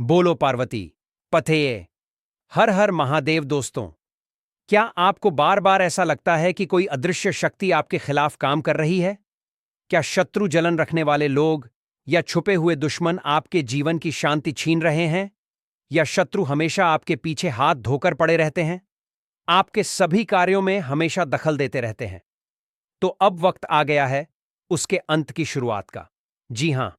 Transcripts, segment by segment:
बोलो पार्वती पथेये। हर हर महादेव। दोस्तों, क्या आपको बार बार ऐसा लगता है कि कोई अदृश्य शक्ति आपके खिलाफ काम कर रही है? क्या शत्रु, जलन रखने वाले लोग या छुपे हुए दुश्मन आपके जीवन की शांति छीन रहे हैं? या शत्रु हमेशा आपके पीछे हाथ धोकर पड़े रहते हैं, आपके सभी कार्यों में हमेशा दखल देते रहते हैं? तो अब वक्त आ गया है उसके अंत की शुरुआत का। जी हां,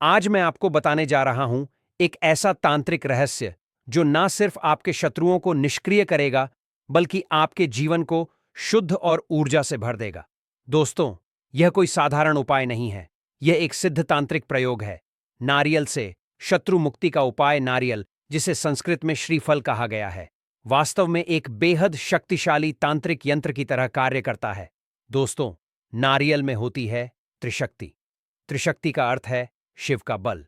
आज मैं आपको बताने जा रहा हूं एक ऐसा तांत्रिक रहस्य जो ना सिर्फ आपके शत्रुओं को निष्क्रिय करेगा, बल्कि आपके जीवन को शुद्ध और ऊर्जा से भर देगा। दोस्तों, यह कोई साधारण उपाय नहीं है। यह एक सिद्ध तांत्रिक प्रयोग है। नारियल से शत्रु मुक्ति का उपाय। नारियल, जिसे संस्कृत में श्रीफल कहा गया है, वास्तव में एक बेहद शक्तिशाली तांत्रिक यंत्र की तरह कार्य करता है। दोस्तों, नारियल में होती है त्रिशक्ति। त्रिशक्ति का अर्थ है शिव का बल,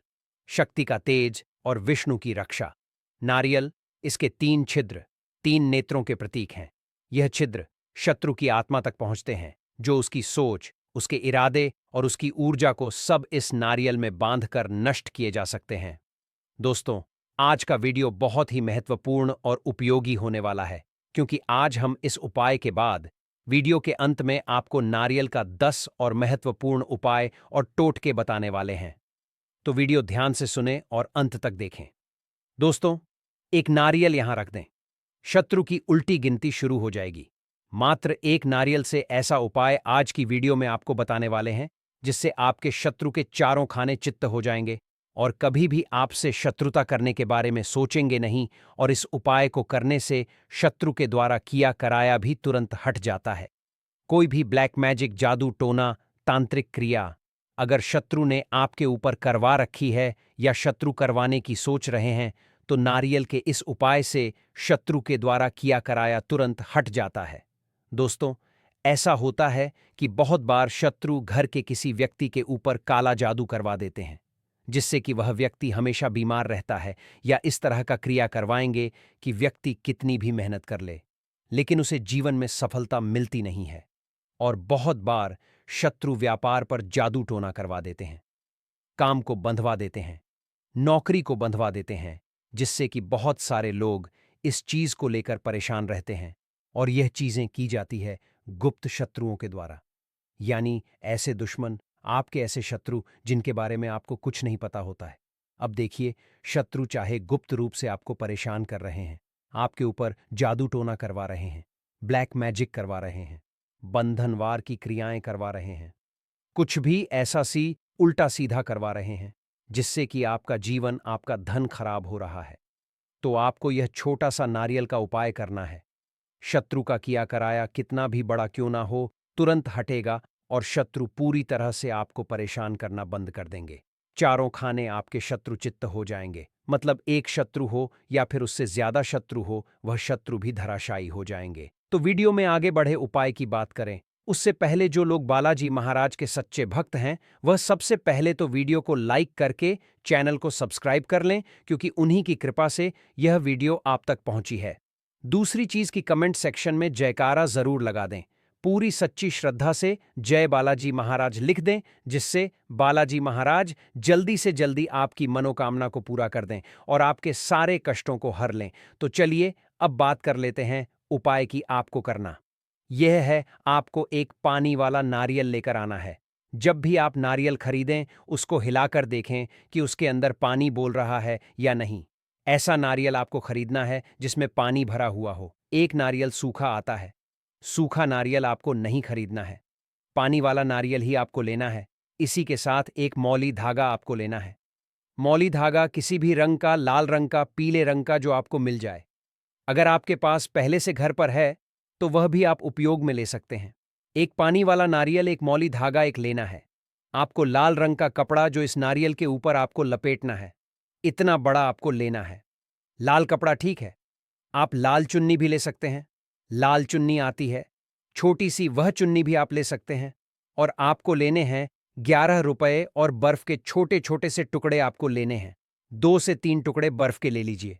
शक्ति का तेज और विष्णु की रक्षा। नारियल, इसके 3 छिद्र, 3 नेत्रों के प्रतीक हैं। यह छिद्र शत्रु की आत्मा तक पहुंचते हैं, जो उसकी सोच, उसके इरादे और उसकी ऊर्जा को सब इस नारियल में बांधकर नष्ट किए जा सकते हैं। दोस्तों, आज का वीडियो बहुत ही महत्वपूर्ण और उपयोगी होने वाला है, क्योंकि आज हम इस उपाय के बाद वीडियो के अंत में आपको नारियल का 10 और महत्वपूर्ण उपाय और टोटके बताने वाले हैं। तो वीडियो ध्यान से सुने और अंत तक देखें। दोस्तों, एक नारियल यहां रख दें। शत्रु की उल्टी गिनती शुरू हो जाएगी। मात्र एक नारियल से ऐसा उपाय आज की वीडियो में आपको बताने वाले हैं, जिससे आपके शत्रु के चारों खाने चित्त हो जाएंगे और कभी भी आपसे शत्रुता करने के बारे में सोचेंगे नहीं। और इस उपाय को करने से शत्रु के द्वारा किया कराया भी तुरंत हट जाता है। कोई भी ब्लैक मैजिक, जादू टोना, तांत्रिक क्रिया अगर शत्रु ने आपके ऊपर करवा रखी है या शत्रु करवाने की सोच रहे हैं, तो नारियल के इस उपाय से शत्रु के द्वारा किया कराया तुरंत हट जाता है। दोस्तों, ऐसा होता है कि बहुत बार शत्रु घर के किसी व्यक्ति के ऊपर काला जादू करवा देते हैं, जिससे कि वह व्यक्ति हमेशा बीमार रहता है, या इस तरह का क्रिया करवाएंगे कि व्यक्ति कितनी भी मेहनत कर ले, लेकिन उसे जीवन में सफलता मिलती नहीं है। और बहुत बार शत्रु व्यापार पर जादू टोना करवा देते हैं, काम को बंधवा देते हैं, नौकरी को बंधवा देते हैं, जिससे कि बहुत सारे लोग इस चीज को लेकर परेशान रहते हैं। और यह चीजें की जाती है गुप्त शत्रुओं के द्वारा, यानी ऐसे दुश्मन, आपके ऐसे शत्रु जिनके बारे में आपको कुछ नहीं पता होता है। अब देखिए, शत्रु चाहे गुप्त रूप से आपको परेशान कर रहे हैं, आपके ऊपर जादू टोना करवा रहे हैं, ब्लैक मैजिक करवा रहे हैं, बंधनवार की क्रियाएं करवा रहे हैं, कुछ भी ऐसा सी उल्टा सीधा करवा रहे हैं, जिससे कि आपका जीवन, आपका धन खराब हो रहा है। तो आपको यह छोटा सा नारियल का उपाय करना है। शत्रु का किया कराया कितना भी बड़ा क्यों ना हो, तुरंत हटेगा और शत्रु पूरी तरह से आपको परेशान करना बंद कर देंगे। चारों खाने आपके शत्रु चित्त हो जाएंगे। मतलब एक शत्रु हो या फिर उससे ज्यादा शत्रु हो, वह शत्रु भी धराशायी हो जाएंगे। तो वीडियो में आगे बढ़े उपाय की बात करें, उससे पहले जो लोग बालाजी महाराज के सच्चे भक्त हैं, वह सबसे पहले तो वीडियो को लाइक करके चैनल को सब्सक्राइब कर लें, क्योंकि उन्हीं की कृपा से यह वीडियो आप तक पहुंची है। दूसरी चीज की कमेंट सेक्शन में जयकारा जरूर लगा दें। पूरी सच्ची श्रद्धा से जय बालाजी महाराज लिख दें, जिससे बालाजी महाराज जल्दी से जल्दी आपकी मनोकामना को पूरा कर दें और आपके सारे कष्टों को हर लें। तो चलिए अब बात कर लेते हैं उपाय की। आपको करना यह है, आपको एक पानी वाला नारियल लेकर आना है। जब भी आप नारियल खरीदें, उसको हिलाकर देखें कि उसके अंदर पानी बोल रहा है या नहीं। ऐसा नारियल आपको खरीदना है जिसमें पानी भरा हुआ हो। एक नारियल सूखा आता है, सूखा नारियल आपको नहीं खरीदना है, पानी वाला नारियल ही आपको लेना है। इसी के साथ एक मौली धागा आपको लेना है। मौली धागा किसी भी रंग का, लाल रंग का, पीले रंग का, जो आपको मिल जाए। अगर आपके पास पहले से घर पर है तो वह भी आप उपयोग में ले सकते हैं। एक पानी वाला नारियल, एक मौली धागा एक लेना है। आपको लाल रंग का कपड़ा जो इस नारियल के ऊपर आपको लपेटना है, इतना बड़ा आपको लेना है। लाल कपड़ा ठीक है, आप लाल चुन्नी भी ले सकते हैं। लाल चुन्नी आती है, छोटी सी, वह चुन्नी भी आप ले सकते हैं। और आपको लेने हैं 11 रुपए, और बर्फ के छोटे छोटे से टुकड़े आपको लेने हैं। 2 से 3 टुकड़े बर्फ के ले लीजिए।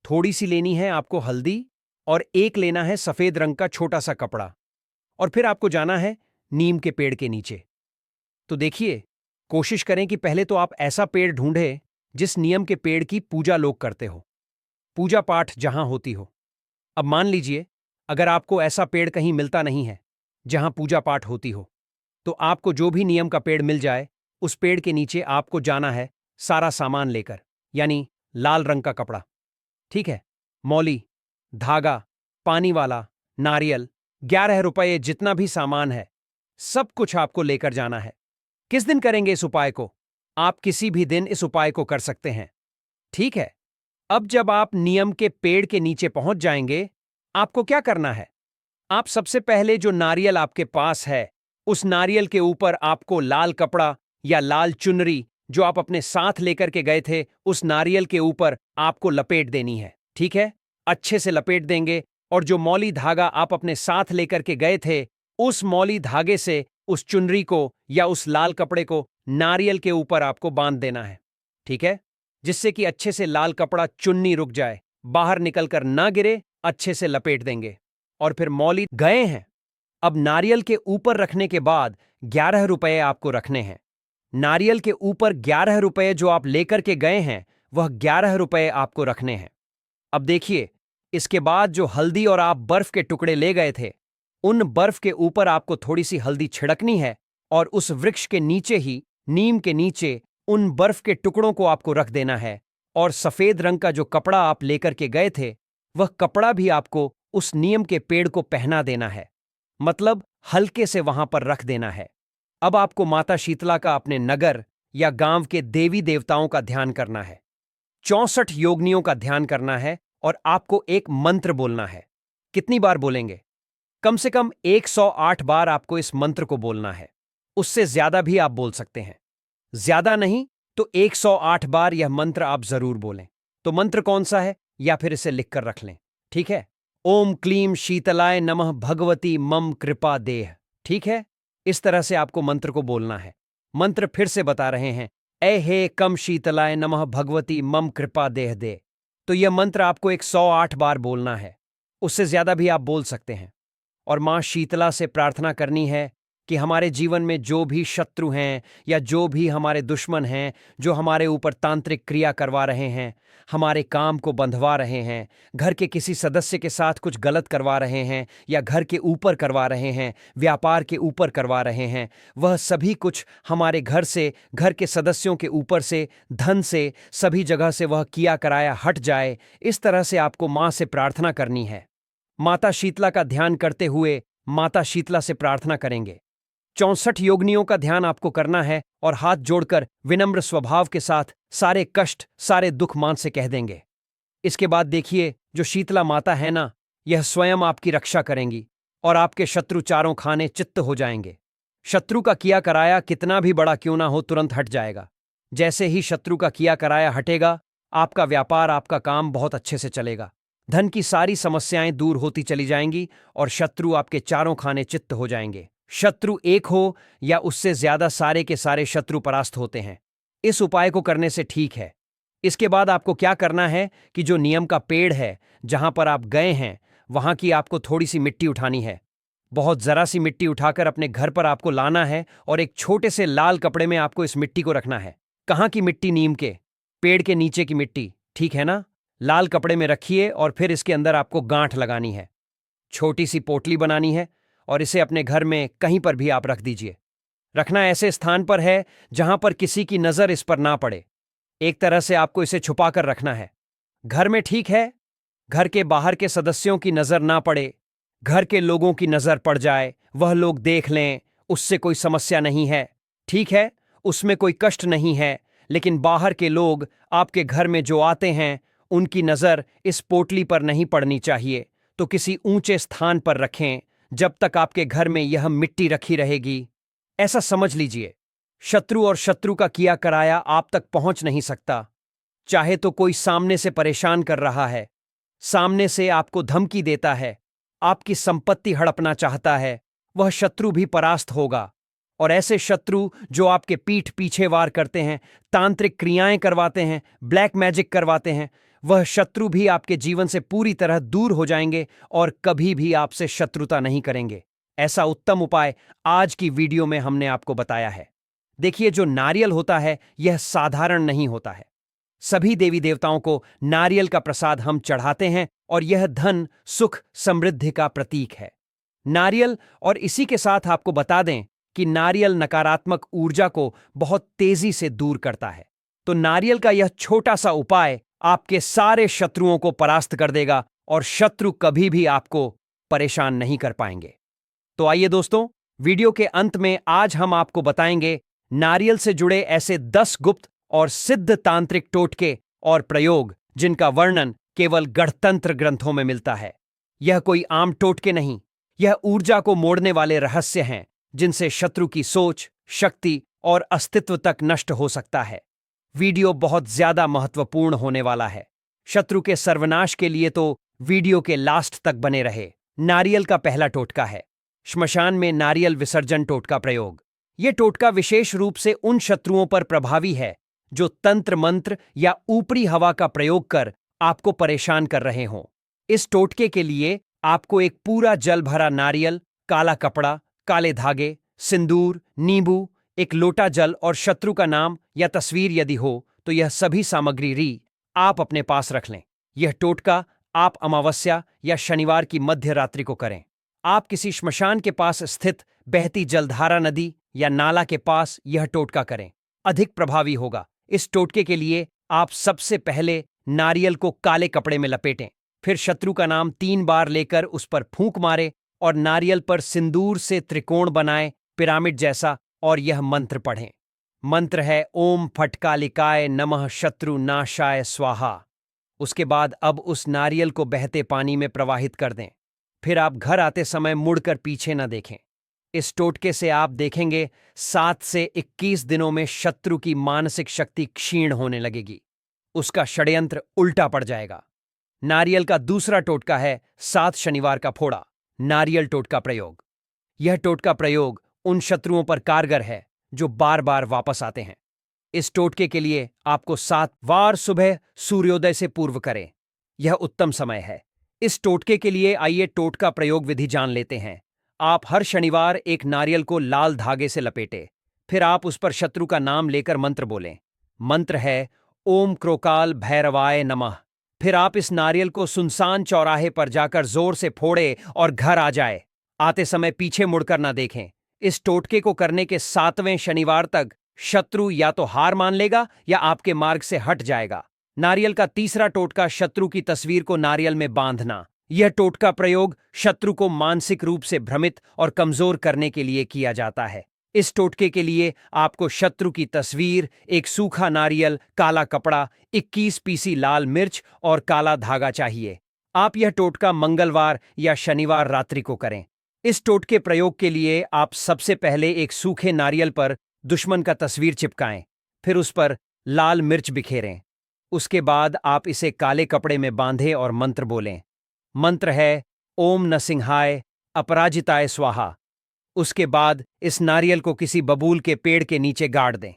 थोड़ी सी लेनी है आपको हल्दी, और एक लेना है सफेद रंग का छोटा सा कपड़ा। और फिर आपको जाना है नीम के पेड़ के नीचे। तो देखिए, कोशिश करें कि पहले तो आप ऐसा पेड़ ढूंढें जिस नियम के पेड़ की पूजा लोग करते हो, पूजा पाठ जहां होती हो। अब मान लीजिए, अगर आपको ऐसा पेड़ कहीं मिलता नहीं है जहां पूजा पाठ होती हो, तो आपको जो भी नियम का पेड़ मिल जाए, उस पेड़ के नीचे आपको जाना है सारा सामान लेकर, यानी लाल रंग का कपड़ा, ठीक है, मौली, धागा, पानी वाला, नारियल, 11 रुपये, जितना भी सामान है, सब कुछ आपको लेकर जाना है। किस दिन करेंगे इस उपाय को? आप किसी भी दिन इस उपाय को कर सकते हैं, ठीक है। अब जब आप नियम के पेड़ के नीचे पहुंच जाएंगे, आपको क्या करना है? आप सबसे पहले जो नारियल आपके पास है, उस नारियल के ऊपर आपको लाल कपड़ा या लाल चुनरी जो आप अपने साथ लेकर के गए थे, उस नारियल के ऊपर आपको लपेट देनी है, ठीक है। अच्छे से लपेट देंगे, और जो मौली धागा आप अपने साथ लेकर के गए थे, उस मौली धागे से उस चुनरी को या उस लाल कपड़े को नारियल के ऊपर आपको बांध देना है, ठीक है, जिससे कि अच्छे से लाल कपड़ा चुन्नी रुक जाए, बाहर निकलकर ना गिरे। अच्छे से लपेट देंगे, और फिर मौली गए हैं। अब नारियल के ऊपर रखने के बाद 11 रुपये आपको रखने हैं। नारियल के ऊपर 11 रुपये जो आप लेकर के गए हैं, वह 11 रुपये आपको रखने हैं। अब देखिए, इसके बाद जो हल्दी और आप बर्फ के टुकड़े ले गए थे, उन बर्फ के ऊपर आपको थोड़ी सी हल्दी छिड़कनी है, और उस वृक्ष के नीचे ही, नीम के नीचे, उन बर्फ के टुकड़ों को आपको रख देना है। और सफेद रंग का जो कपड़ा आप लेकर के गए थे, वह कपड़ा भी आपको उस नीम के पेड़ को पहना देना है, मतलब हल्के से वहां पर रख देना है। अब आपको माता शीतला का अपने नगर या गांव के देवी देवताओं का ध्यान करना है, 64 योगिनियों का ध्यान करना है, और आपको एक मंत्र बोलना है। कितनी बार बोलेंगे? कम से कम 108 बार आपको इस मंत्र को बोलना है। उससे ज्यादा भी आप बोल सकते हैं, ज्यादा नहीं तो 108 बार यह मंत्र आप जरूर बोलें। तो मंत्र कौन सा है, या फिर इसे लिखकर रख लें, ठीक है। ओम क्लीम शीतलाय नमः भगवती मम कृपा देह, ठीक है। इस तरह से आपको मंत्र को बोलना है। मंत्र फिर से बता रहे हैं, ए हे कम शीतलाय नमः भगवती मम कृपा देह दे। तो यह मंत्र आपको 108 बार बोलना है, उससे ज्यादा भी आप बोल सकते हैं। और मां शीतला से प्रार्थना करनी है कि हमारे जीवन में जो भी शत्रु हैं या जो भी हमारे दुश्मन हैं, जो हमारे ऊपर तांत्रिक क्रिया करवा रहे हैं, हमारे काम को बंधवा रहे हैं, घर के किसी सदस्य के साथ कुछ गलत करवा रहे हैं, या घर के ऊपर करवा रहे हैं, व्यापार के ऊपर करवा रहे हैं, वह सभी कुछ हमारे घर से, घर के सदस्यों के ऊपर से, धन से, सभी जगह से वह किया कराया हट जाए। इस तरह से आपको मां से प्रार्थना करनी है। माता शीतला का ध्यान करते हुए माता शीतला से प्रार्थना करेंगे। 64 योगिनियों का ध्यान आपको करना है, और हाथ जोड़कर विनम्र स्वभाव के साथ सारे कष्ट, सारे दुख मां से कह देंगे। इसके बाद देखिए, जो शीतला माता है ना, यह स्वयं आपकी रक्षा करेंगी, और आपके शत्रु चारों खाने चित्त हो जाएंगे। शत्रु का किया कराया कितना भी बड़ा क्यों ना हो, तुरंत हट जाएगा। जैसे ही शत्रु का किया कराया हटेगा, आपका व्यापार, आपका काम बहुत अच्छे से चलेगा। धन की सारी समस्याएं दूर होती चली जाएंगी, और शत्रु आपके चारों खाने चित्त हो जाएंगे। शत्रु एक हो या उससे ज्यादा, सारे के सारे शत्रु परास्त होते हैं। इस उपाय को करने से ठीक है। इसके बाद आपको क्या करना है कि जो नियम का पेड़ है जहां पर आप गए हैं, वहां की आपको थोड़ी सी मिट्टी उठानी है। बहुत जरा सी मिट्टी उठाकर अपने घर पर आपको लाना है, और एक छोटे से लाल कपड़े में आपको इस मिट्टी को रखना है। कहाँ की मिट्टी? नीम के पेड़ के नीचे की मिट्टी, ठीक है ना। लाल कपड़े में रखिए, और फिर इसके अंदर आपको गांठ लगानी है। छोटी सी पोटली बनानी है, और इसे अपने घर में कहीं पर भी आप रख दीजिए। रखना ऐसे स्थान पर है जहां पर किसी की नजर इस पर ना पड़े। एक तरह से आपको इसे छुपा कर रखना है। घर में ठीक है, घर के बाहर के सदस्यों की नजर ना पड़े। घर के लोगों की नजर पड़ जाए, वह लोग देख लें, उससे कोई समस्या नहीं है, ठीक है, उसमें कोई कष्ट नहीं है। लेकिन बाहर के लोग आपके घर में जो आते हैं, उनकी नजर इस पोटली पर नहीं पड़नी चाहिए। तो किसी ऊंचे स्थान पर रखें, जब तक आपके घर में यह मिट्टी रखी रहेगी। ऐसा समझ लीजिए, शत्रु और शत्रु का किया कराया आप तक पहुंच नहीं सकता। चाहे तो कोई सामने से परेशान कर रहा है, सामने से आपको धमकी देता है, आपकी संपत्ति हड़पना चाहता है, वह शत्रु भी परास्त होगा। और ऐसे शत्रु जो आपके पीठ पीछे वार करते हैं, तांत्रिक क्रियाएं करवाते हैं, ब्लैक मैजिक करवाते हैं, वह शत्रु भी आपके जीवन से पूरी तरह दूर हो जाएंगे, और कभी भी आपसे शत्रुता नहीं करेंगे। ऐसा उत्तम उपाय आज की वीडियो में हमने आपको बताया है। देखिए, जो नारियल होता है, यह साधारण नहीं होता है। सभी देवी देवताओं को नारियल का प्रसाद हम चढ़ाते हैं और यह धन, सुख, समृद्धि का प्रतीक है। नारियल, और इसी के साथ आपको बता दें कि नारियल नकारात्मक ऊर्जा को बहुत तेजी से दूर करता है। तो नारियल का यह छोटा सा उपाय आपके सारे शत्रुओं को परास्त कर देगा और शत्रु कभी भी आपको परेशान नहीं कर पाएंगे। तो आइए दोस्तों, वीडियो के अंत में आज हम आपको बताएंगे नारियल से जुड़े ऐसे 10 गुप्त और सिद्ध तांत्रिक टोटके और प्रयोग जिनका वर्णन केवल गणतंत्र ग्रंथों में मिलता है। यह कोई आम टोटके नहीं, यह ऊर्जा को मोड़ने वाले रहस्य हैं जिनसे शत्रु की सोच, शक्ति और अस्तित्व तक नष्ट हो सकता है। वीडियो बहुत ज्यादा महत्वपूर्ण होने वाला है। शत्रु के सर्वनाश के लिए तो वीडियो के लास्ट तक बने रहे। नारियल का पहला टोटका है श्मशान में नारियल विसर्जन टोटका प्रयोग। यह टोटका विशेष रूप से उन शत्रुओं पर प्रभावी है जो तंत्र मंत्र या ऊपरी हवा का प्रयोग कर आपको परेशान कर रहे हों। इस टोटके के लिए आपको एक पूरा जल भरा नारियल, काला कपड़ा, काले धागे, सिंदूर, नींबू, एक लोटा जल और शत्रु का नाम या तस्वीर यदि हो तो यह सभी सामग्री आप अपने पास रख लें। यह टोटका आप अमावस्या या शनिवार की मध्य रात्रि को करें। आप किसी श्मशान के पास स्थित बहती जलधारा नदी या नाला के पास यह टोटका करें, अधिक प्रभावी होगा। इस टोटके के लिए आप सबसे पहले नारियल को काले कपड़े में लपेटें, फिर शत्रु का नाम 3 बार लेकर उस पर फूंक मारे और नारियल पर सिंदूर से त्रिकोण बनाए पिरामिड जैसा और यह मंत्र पढ़ें। मंत्र है ओम फटकालिकाय नमः शत्रु नाशाय स्वाहा। उसके बाद अब उस नारियल को बहते पानी में प्रवाहित कर दें। फिर आप घर आते समय मुड़कर पीछे न देखें। इस टोटके से आप देखेंगे 7 से 21 दिनों में शत्रु की मानसिक शक्ति क्षीण होने लगेगी, उसका षड्यंत्र उल्टा पड़ जाएगा। नारियल का दूसरा टोटका है 7 शनिवार का फोड़ा नारियल टोटका प्रयोग। यह टोटका प्रयोग उन शत्रुओं पर कारगर है जो बार बार वापस आते हैं। इस टोटके के लिए आपको 7 बार सुबह सूर्योदय से पूर्व करें, यह उत्तम समय है। इस टोटके के लिए आइए टोटका प्रयोग विधि जान लेते हैं। आप हर शनिवार एक नारियल को लाल धागे से लपेटे, फिर आप उस पर शत्रु का नाम लेकर मंत्र बोलें। मंत्र है ओम क्रोकाल भैरवाय नमः। फिर आप इस नारियल को सुनसान चौराहे पर जाकर जोर से फोड़े और घर आ जाए। आते समय पीछे मुड़कर ना देखें। इस टोटके को करने के 7वें शनिवार तक शत्रु या तो हार मान लेगा या आपके मार्ग से हट जाएगा। नारियल का तीसरा टोटका शत्रु की तस्वीर को नारियल में बांधना। यह टोटका प्रयोग शत्रु को मानसिक रूप से भ्रमित और कमजोर करने के लिए किया जाता है। इस टोटके के लिए आपको शत्रु की तस्वीर, एक सूखा नारियल, काला कपड़ा, 21 पीसी लाल मिर्च और काला धागा चाहिए। आप यह टोटका मंगलवार या शनिवार रात्रि को करें। इस टोटके प्रयोग के लिए आप सबसे पहले एक सूखे नारियल पर दुश्मन का तस्वीर चिपकाएं, फिर उस पर लाल मिर्च बिखेरें। उसके बाद आप इसे काले कपड़े में बांधें और मंत्र बोलें। मंत्र है ओम नरसिंहाय अपराजिताय स्वाहा। उसके बाद इस नारियल को किसी बबूल के पेड़ के नीचे गाड़ दें।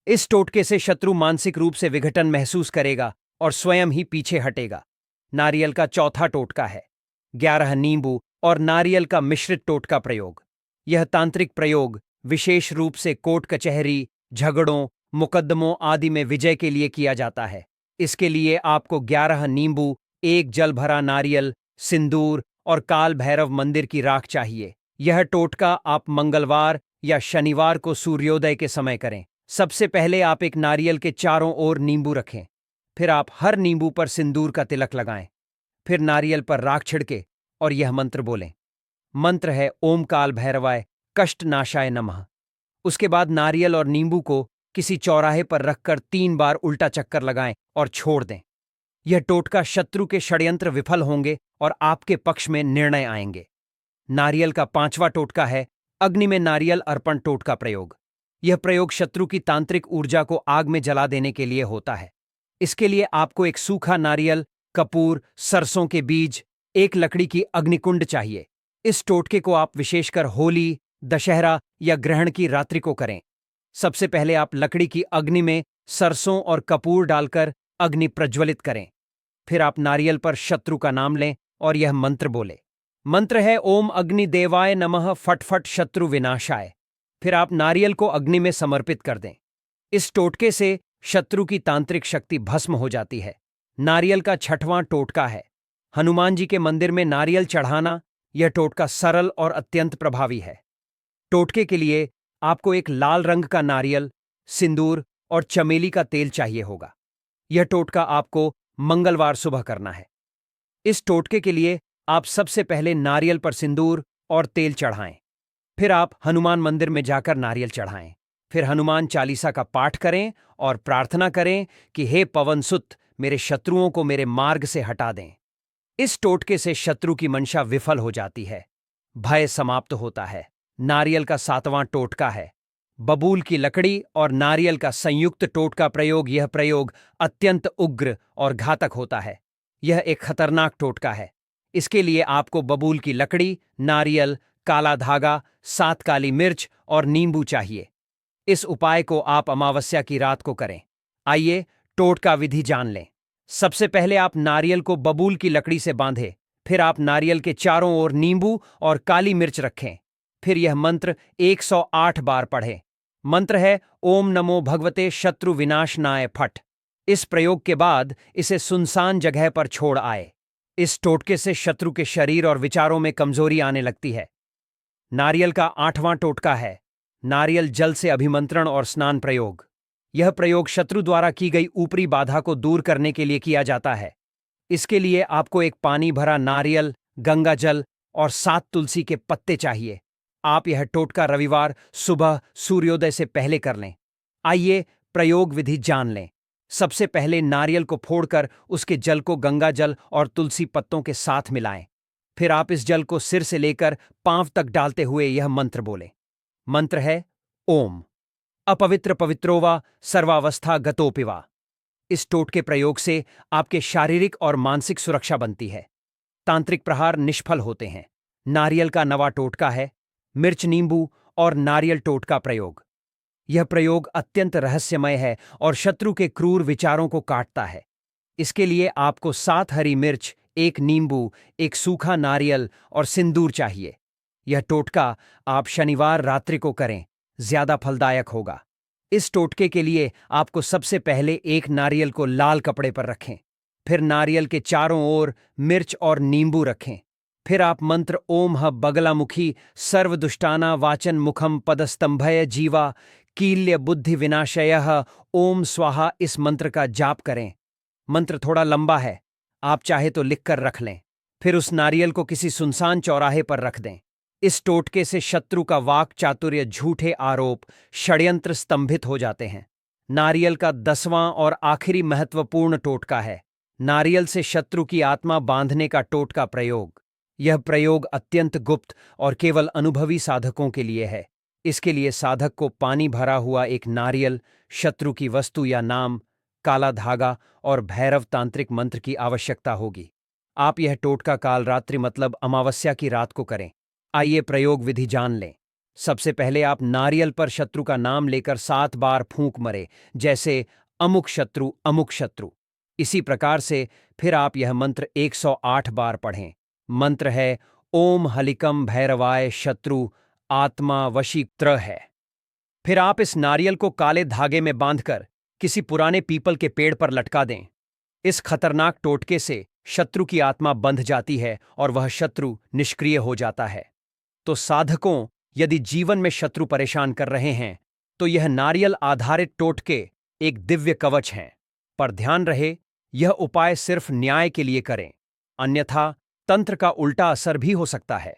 इस टोटके से शत्रु मानसिक रूप से विघटन महसूस करेगा और स्वयं ही पीछे हटेगा। नारियल का चौथा टोटका है 11 नींबू और नारियल का मिश्रित टोटका प्रयोग। यह तांत्रिक प्रयोग विशेष रूप से कोर्ट कचहरी, झगड़ों, मुकदमों आदि में विजय के लिए किया जाता है। इसके लिए आपको 11 नींबू, एक जल भरा नारियल, सिंदूर और काल भैरव मंदिर की राख चाहिए। यह टोटका आप मंगलवार या शनिवार को सूर्योदय के समय करें। सबसे पहले आप एक नारियल के चारों ओर नींबू रखें, फिर आप हर नींबू पर सिंदूर का तिलक लगाएं, फिर नारियल पर राख छिड़के और यह मंत्र बोलें। मंत्र है ओम काल भैरवाय कष्ट नाशाय नमः। उसके बाद नारियल और नींबू को किसी चौराहे पर रखकर 3 बार उल्टा चक्कर लगाएं और छोड़ दें। यह टोटका शत्रु के षड्यंत्र विफल होंगे और आपके पक्ष में निर्णय आएंगे। नारियल का 5वां टोटका है अग्नि में नारियल अर्पण टोटका प्रयोग। यह प्रयोग शत्रु की तांत्रिक ऊर्जा को आग में जला देने के लिए होता है। इसके लिए आपको एक सूखा नारियल, कपूर, सरसों के बीज, एक लकड़ी की अग्निकुंड चाहिए। इस टोटके को आप विशेषकर होली, दशहरा या ग्रहण की रात्रि को करें। सबसे पहले आप लकड़ी की अग्नि में सरसों और कपूर डालकर अग्नि प्रज्वलित करें। फिर आप नारियल पर शत्रु का नाम लें और यह मंत्र बोले। मंत्र है ओम अग्नि देवाय नमः फटफट शत्रु विनाशाय। फिर आप नारियल को अग्नि में समर्पित कर दें। इस टोटके से शत्रु की तांत्रिक शक्ति भस्म हो जाती है। नारियल का छठवां टोटका है हनुमान जी के मंदिर में नारियल चढ़ाना। यह टोटका सरल और अत्यंत प्रभावी है। टोटके के लिए आपको एक लाल रंग का नारियल, सिंदूर और चमेली का तेल चाहिए होगा। यह टोटका आपको मंगलवार सुबह करना है। इस टोटके के लिए आप सबसे पहले नारियल पर सिंदूर और तेल चढ़ाएं। फिर आप हनुमान मंदिर में जाकर नारियल चढ़ाएं। फिर हनुमान चालीसा का पाठ करें और प्रार्थना करें कि हे पवन सुत, मेरे शत्रुओं को मेरे मार्ग से हटा दें। इस टोटके से शत्रु की मंशा विफल हो जाती है, भय समाप्त होता है। नारियल का सातवां टोटका है बबूल की लकड़ी और नारियल का संयुक्त टोटका प्रयोग। यह प्रयोग अत्यंत उग्र और घातक होता है। यह एक खतरनाक टोटका है। इसके लिए आपको बबूल की लकड़ी, नारियल, काला धागा, 7 काली मिर्च और नींबू चाहिए। इस उपाय को आप अमावस्या की रात को करें। आइए टोटका विधि जान लें। सबसे पहले आप नारियल को बबूल की लकड़ी से बांधें। फिर आप नारियल के चारों ओर नींबू और काली मिर्च रखें। फिर यह मंत्र 108 बार पढ़ें। मंत्र है ओम नमो भगवते शत्रु विनाशनाय फट। इस प्रयोग के बाद इसे सुनसान जगह पर छोड़ आए। इस टोटके से शत्रु के शरीर और विचारों में कमजोरी आने लगती है। नारियल का 8वां टोटका है नारियल जल से अभिमंत्रण और स्नान प्रयोग। यह प्रयोग शत्रु द्वारा की गई ऊपरी बाधा को दूर करने के लिए किया जाता है। इसके लिए आपको एक पानी भरा नारियल, गंगा जल और 7 तुलसी के पत्ते चाहिए। आप यह टोटका रविवार सुबह सूर्योदय से पहले कर लें। आइए प्रयोग विधि जान लें। सबसे पहले नारियल को फोड़कर उसके जल को गंगा जल और तुलसी पत्तों के साथ मिलाएं। फिर आप इस जल को सिर से लेकर पांव तक डालते हुए यह मंत्र बोलें। मंत्र है ओम अपवित्र पवित्रोवा सर्वावस्था गतोपिवा। इस टोटके प्रयोग से आपके शारीरिक और मानसिक सुरक्षा बनती है। तांत्रिक प्रहार निष्फल होते हैं। नारियल का 9वां टोटका है मिर्च, नींबू और नारियल टोटका प्रयोग। यह प्रयोग अत्यंत रहस्यमय है और शत्रु के क्रूर विचारों को काटता है। इसके लिए आपको 7 हरी मिर्च, 1 नींबू, 1 सूखा नारियल और सिंदूर चाहिए। यह टोटका आप शनिवार रात्रि को करें, ज्यादा फलदायक होगा। इस टोटके के लिए आपको सबसे पहले एक नारियल को लाल कपड़े पर रखें। फिर नारियल के चारों ओर मिर्च और नींबू रखें। फिर आप मंत्र ओम ह बगलामुखी सर्वदुष्टाना वाचन मुखम पदस्तंभय जीवा कील्य बुद्धि विनाशयः ओम स्वाहा इस मंत्र का जाप करें। मंत्र थोड़ा लंबा है, आप चाहे तो लिखकर रख लें। फिर उस नारियल को किसी सुनसान चौराहे पर रख दें। इस टोटके से शत्रु का वाक चातुर्य, झूठे आरोप, षड्यंत्र स्तंभित हो जाते हैं। नारियल का 10वां और आखिरी महत्वपूर्ण टोटका है नारियल से शत्रु की आत्मा बांधने का टोटका प्रयोग। यह प्रयोग अत्यंत गुप्त और केवल अनुभवी साधकों के लिए है। इसके लिए साधक को पानी भरा हुआ एक नारियल, शत्रु की वस्तु या नाम, काला धागा और भैरव तांत्रिक मंत्र की आवश्यकता होगी। आप यह टोटका काल रात्रि मतलब अमावस्या की रात को करें। आइए प्रयोग विधि जान लें। सबसे पहले आप नारियल पर शत्रु का नाम लेकर 7 बार फूंक मरे, जैसे अमुक शत्रु अमुक शत्रु। इसी प्रकार से फिर आप यह मंत्र 108 बार पढ़ें। मंत्र है ओम हलिकम भैरवाय शत्रु आत्मा वशीत्र है। फिर आप इस नारियल को काले धागे में बांधकर किसी पुराने पीपल के पेड़ पर लटका दें। इस खतरनाक टोटके से शत्रु की आत्मा बंध जाती है और वह शत्रु निष्क्रिय हो जाता है। तो साधकों, यदि जीवन में शत्रु परेशान कर रहे हैं तो यह नारियल आधारित टोटके एक दिव्य कवच हैं। पर ध्यान रहे, यह उपाय सिर्फ न्याय के लिए करें, अन्यथा तंत्र का उल्टा असर भी हो सकता है।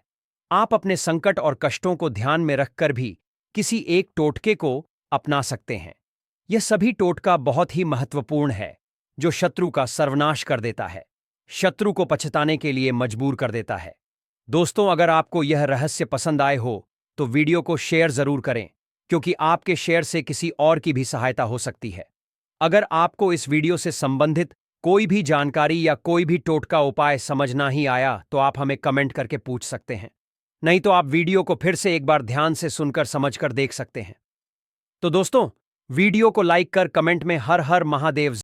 आप अपने संकट और कष्टों को ध्यान में रखकर भी किसी एक टोटके को अपना सकते हैं। यह सभी टोटका बहुत ही महत्वपूर्ण है, जो शत्रु का सर्वनाश कर देता है, शत्रु को पछताने के लिए मजबूर कर देता है। दोस्तों, अगर आपको यह रहस्य पसंद आए हो तो वीडियो को शेयर जरूर करें, क्योंकि आपके शेयर से किसी और की भी सहायता हो सकती है। अगर आपको इस वीडियो से संबंधित कोई भी जानकारी या कोई भी टोटका उपाय समझ ना ही आया तो आप हमें कमेंट करके पूछ सकते हैं। नहीं तो आप वीडियो को फिर से एक बार ध्यान से सुनकर समझकर देख सकते हैं। तो दोस्तों, वीडियो को लाइक कर कमेंट में हर हर महादेव